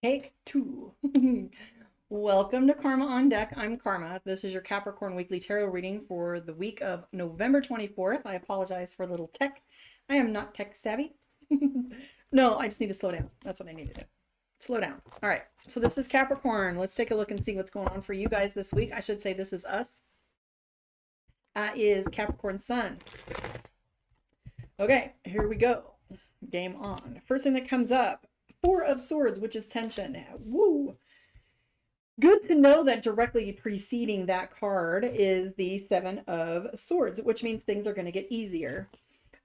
Take two. Welcome to Karma on Deck. I'm Karma. This is your Capricorn Weekly Tarot reading for the week of November 24th. I apologize for a little tech. I am not tech savvy. No, I just need to slow down. That's what I need to do. Slow down. All right. So this is Capricorn. Let's take a look and see what's going on for you guys this week. I should say this is us. Is Capricorn Sun. Okay, here we go. Game on. First thing that comes up, Four of Swords, which is tension. Woo! Good to know that directly preceding that card is the Seven of Swords, which means things are going to get easier.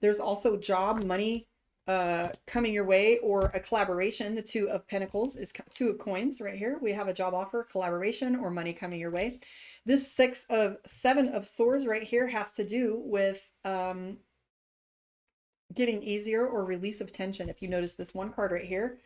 There's also job, money coming your way, or a collaboration. The Two of Pentacles is Two of Coins right here. We have a job offer, collaboration, or money coming your way. This Seven of Swords right here has to do with getting easier or release of tension. If you notice this one card right here,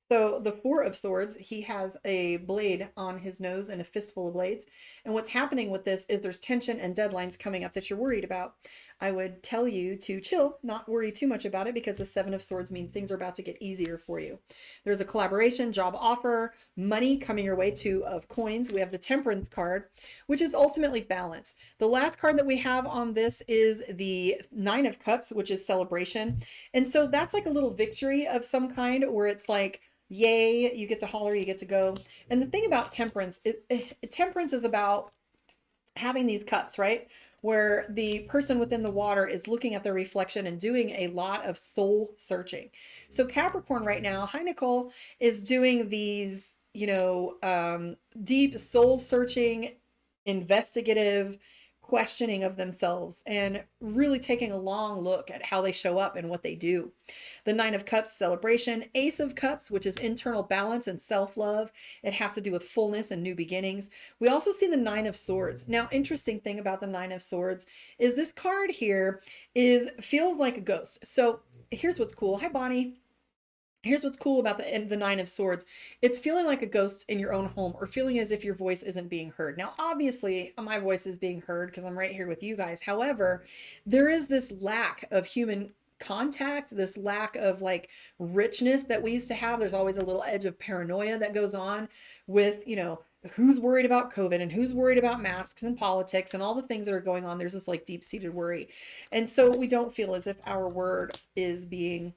so the Four of Swords, he has a blade on his nose and a fistful of blades. And what's happening with this is there's tension and deadlines coming up that you're worried about. I would tell you to chill, not worry too much about it, because the Seven of Swords means things are about to get easier for you. There's a collaboration, job offer, money coming your way. Two of Coins. We have the Temperance card, which is ultimately balance. The last card that we have on this is the Nine of Cups, which is celebration. And so that's like a little victory of some kind, where it's like, yay, you get to holler, you get to go. And the thing about temperance, temperance is about having these cups, right? Where the person within the water is looking at their reflection and doing a lot of soul searching. So Capricorn right now, hi Nicole, is doing these, deep soul searching, investigative questioning of themselves and really taking a long look at how they show up and what they do. The Nine of Cups, celebration. Ace of Cups, which is internal balance and self-love. It has to do with fullness and new beginnings. We also see the Nine of Swords. Now, interesting thing about the Nine of Swords is this card here feels like a ghost. So here's what's cool. Hi, Bonnie. Here's what's cool about the Nine of Swords. It's feeling like a ghost in your own home, or feeling as if your voice isn't being heard. Now, obviously, my voice is being heard because I'm right here with you guys. However, there is this lack of human contact, this lack of like richness that we used to have. There's always a little edge of paranoia that goes on with, who's worried about COVID and who's worried about masks and politics and all the things that are going on. There's this like deep-seated worry. And so we don't feel as if our word is being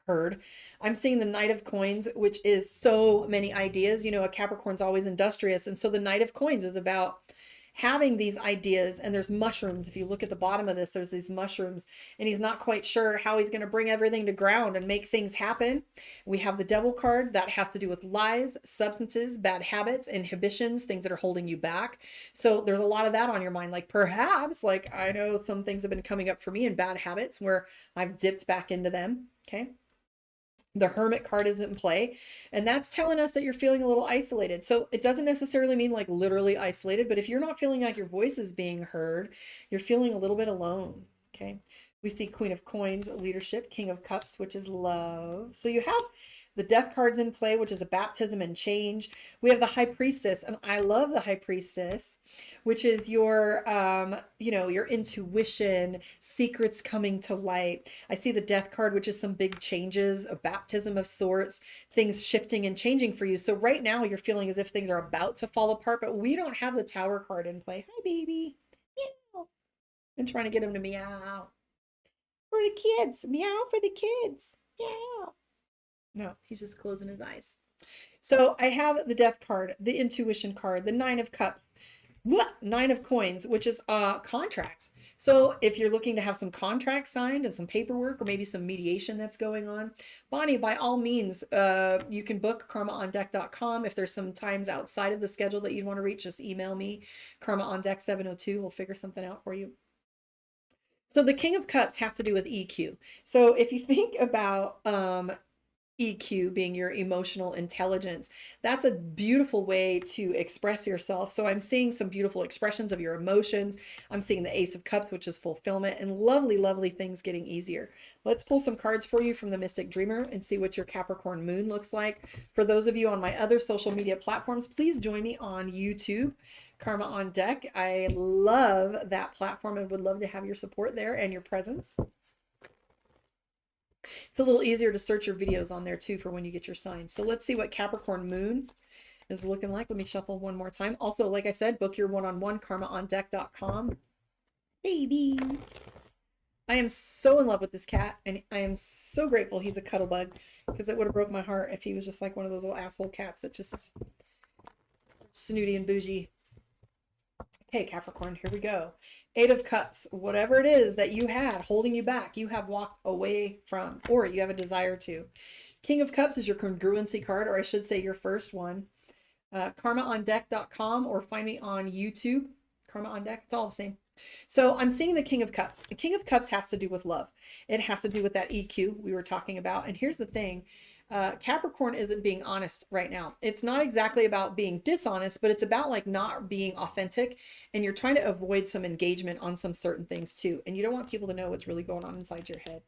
heard. I'm seeing the Knight of Coins, which is so many ideas. A Capricorn's always industrious. And so the Knight of Coins is about having these ideas, and there's mushrooms. If you look at the bottom of this, there's these mushrooms, and he's not quite sure how he's going to bring everything to ground and make things happen. We have the Devil card that has to do with lies, substances, bad habits, inhibitions, things that are holding you back. So there's a lot of that on your mind. Like perhaps, like I know some things have been coming up for me in bad habits where I've dipped back into them. Okay. The Hermit card is in play, and that's telling us that you're feeling a little isolated. So it doesn't necessarily mean like literally isolated, but if you're not feeling like your voice is being heard, you're feeling a little bit alone. Okay. We see Queen of Coins, leadership, King of Cups, which is love. So you have the Death card's in play, which is a baptism and change. We have the High Priestess, and I love the High Priestess, which is your, your intuition, secrets coming to light. I see the Death card, which is some big changes, a baptism of sorts, things shifting and changing for you. So right now you're feeling as if things are about to fall apart, but we don't have the Tower card in play. Hi, baby. Meow. I'm trying to get him to meow. For the kids. Meow for the kids. Meow. No, he's just closing his eyes. So I have the Death card, the Intuition card, the Nine of Cups, Nine of Coins, which is contracts. So if you're looking to have some contracts signed and some paperwork, or maybe some mediation that's going on, Bonnie, by all means, you can book karmaondeck.com. If there's some times outside of the schedule that you'd want to reach, just email me, karmaondeck702. We'll figure something out for you. So the King of Cups has to do with EQ. So if you think about EQ being your emotional intelligence, that's a beautiful way to express yourself. So I'm seeing some beautiful expressions of your emotions. I'm seeing the Ace of Cups, which is fulfillment, and lovely, lovely things getting easier. Let's pull some cards for you from the Mystic Dreamer and see what your Capricorn moon looks like. For those of you on my other social media platforms, please join me on YouTube, Karma on Deck. I love that platform and would love to have your support there and your presence. It's a little easier to search your videos on there too for when you get your sign. So let's see what Capricorn moon is looking like. Let me shuffle one more time. Also, like I said, book your one-on-one, karmaondeck.com. Baby. I am so in love with this cat, and I am so grateful he's a cuddle bug, because it would have broke my heart if he was just like one of those little asshole cats that just snooty and bougie. Okay, Capricorn, here we go. Eight of Cups. Whatever it is that you had holding you back, you have walked away from, or you have a desire to. King of Cups is your congruency card, or I should say your first one. karmaondeck.com, or find me on YouTube. Karma on Deck. It's all the same. So I'm seeing the King of Cups. The King of Cups has to do with love. It has to do with that EQ we were talking about. And here's the thing. Capricorn isn't being honest right now. It's not exactly about being dishonest, but it's about like not being authentic, and you're trying to avoid some engagement on some certain things too. And you don't want people to know what's really going on inside your head.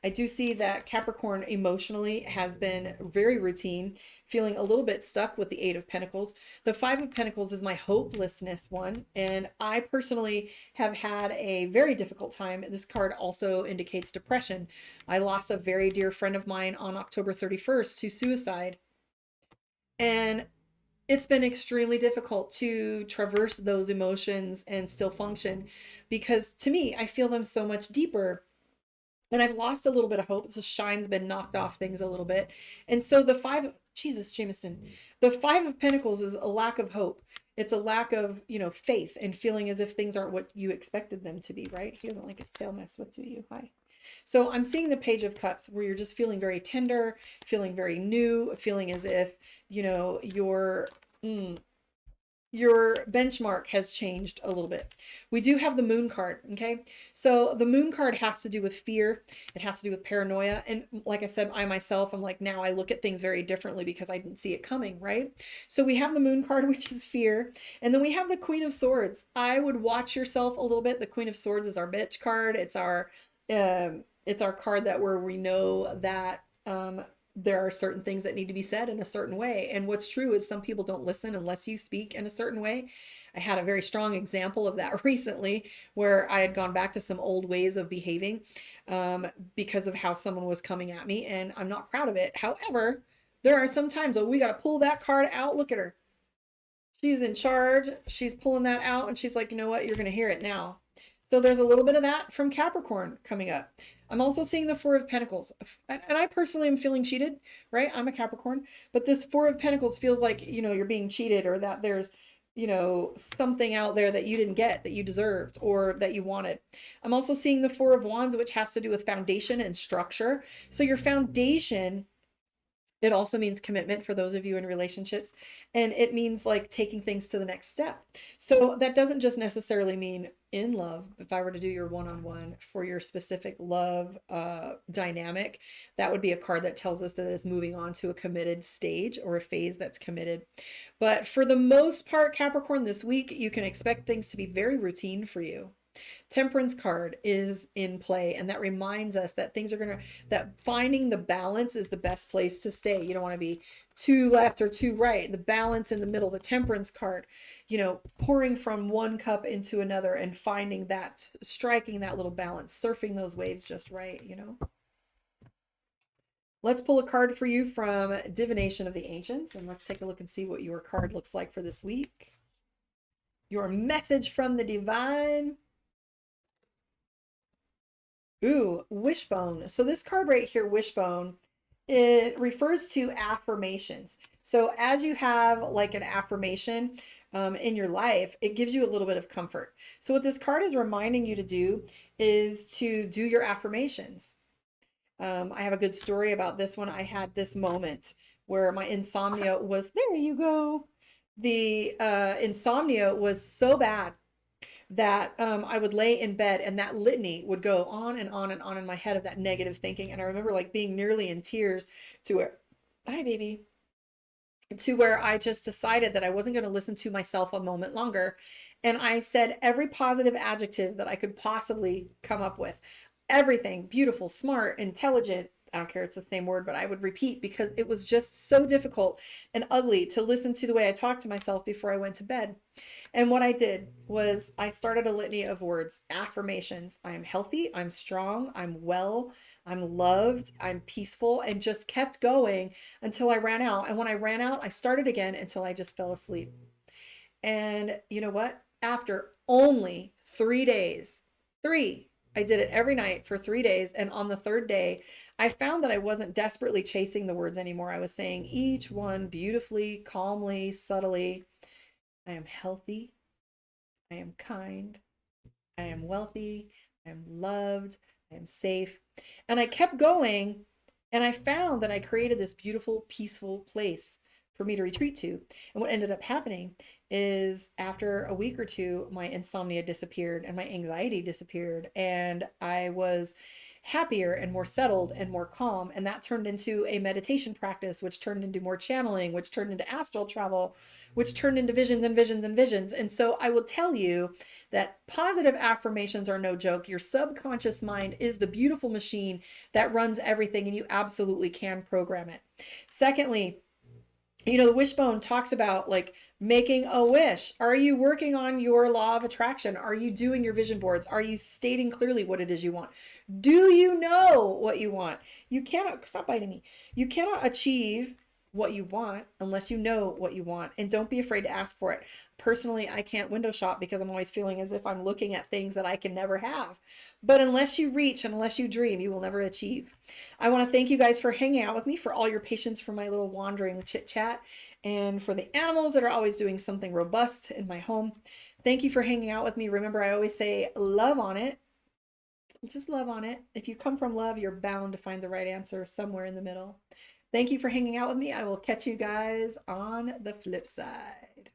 I do see that Capricorn emotionally has been very routine, feeling a little bit stuck with the Eight of Pentacles. The Five of Pentacles is my hopelessness one, and I personally have had a very difficult time. This card also indicates depression. I lost a very dear friend of mine on October 31st to suicide, and it's been extremely difficult to traverse those emotions and still function, because to me, I feel them so much deeper. And I've lost a little bit of hope. The shine's been knocked off things a little bit. And so the Jesus, Jameson, the Five of Pentacles is a lack of hope. It's a lack of, faith, and feeling as if things aren't what you expected them to be, right? He doesn't like his tail messed with, do you? Hi. So I'm seeing the Page of Cups, where you're just feeling very tender, feeling very new, feeling as if, your benchmark has changed a little bit. We do have the Moon card, okay? So the Moon card has to do with fear. It has to do with paranoia. And like I said, I myself, I'm like, now I look at things very differently because I didn't see it coming, right? So we have the Moon card, which is fear. And then we have the Queen of Swords. I would watch yourself a little bit. The Queen of Swords is our bitch card. It's our card that where we know that, there are certain things that need to be said in a certain way. And what's true is some people don't listen unless you speak in a certain way. I had a very strong example of that recently, where I had gone back to some old ways of behaving because of how someone was coming at me, and I'm not proud of it. However, there are some times, we got to pull that card out. Look at her. She's in charge. She's pulling that out, and she's like, you know what? You're going to hear it now. So there's a little bit of that from Capricorn coming up. I'm also seeing the Four of Pentacles. And I personally am feeling cheated, right? I'm a Capricorn. But this Four of Pentacles feels like, you're being cheated, or that there's, something out there that you didn't get, that you deserved, or that you wanted. I'm also seeing the Four of Wands, which has to do with foundation and structure. So your foundation, it also means commitment for those of you in relationships, and it means like taking things to the next step. So that doesn't just necessarily mean in love. If I were to do your one-on-one for your specific love dynamic, that would be a card that tells us that it's moving on to a committed stage or a phase that's committed. But for the most part, Capricorn, this week, you can expect things to be very routine for you. Temperance card is in play, and that reminds us that that finding the balance is the best place to stay. You don't want to be too left or too right. The balance in the middle, the Temperance card, pouring from one cup into another and finding that, striking that little balance, surfing those waves just right, Let's pull a card for you from Divination of the Ancients, and let's take a look and see what your card looks like for this week. Your message from the divine. Ooh, wishbone. So this card right here, wishbone, it refers to affirmations. So as you have like an affirmation in your life, it gives you a little bit of comfort. So what this card is reminding you to do is to do your affirmations. I have a good story about this one. I had this moment where my insomnia was, there you go. The insomnia was so bad that I would lay in bed, and that litany would go on and on and on in my head of that negative thinking. And I remember like being nearly in tears to where, hi baby, to where I just decided that I wasn't going to listen to myself a moment longer. And I said every positive adjective that I could possibly come up with. Everything, beautiful, smart, intelligent, I don't care, it's the same word, but I would repeat because it was just so difficult and ugly to listen to the way I talked to myself before I went to bed. And what I did was I started a litany of words, affirmations. I am healthy, I'm strong, I'm well, I'm loved, I'm peaceful, and just kept going until I ran out. And when I ran out, I started again until I just fell asleep. And you know what? After only 3 days, I did it every night for 3 days. And on the third day, I found that I wasn't desperately chasing the words anymore. I was saying each one beautifully, calmly, subtly. I am healthy. I am kind. I am wealthy. I am loved. I am safe. And I kept going. And I found that I created this beautiful, peaceful place for me to retreat to. And what ended up happening is after a week or two, my insomnia disappeared and my anxiety disappeared. And I was happier and more settled and more calm. And that turned into a meditation practice, which turned into more channeling, which turned into astral travel, which turned into visions and visions and visions. And so I will tell you that positive affirmations are no joke. Your subconscious mind is the beautiful machine that runs everything, and you absolutely can program it. Secondly, the wishbone talks about like making a wish. Are you working on your law of attraction? Are you doing your vision boards? Are you stating clearly what it is you want? Do you know what you want? You cannot, stop biting me. You cannot achieve what you want unless you know what you want, and don't be afraid to ask for it. Personally, I can't window shop because I'm always feeling as if I'm looking at things that I can never have. But unless you reach and unless you dream, you will never achieve. I want to thank you guys for hanging out with me, for all your patience, for my little wandering chit chat, and for the animals that are always doing something robust in my home. Thank you for hanging out with me. Remember, I always say love on it. Just love on it. If you come from love, you're bound to find the right answer somewhere in the middle. Thank you for hanging out with me. I will catch you guys on the flip side.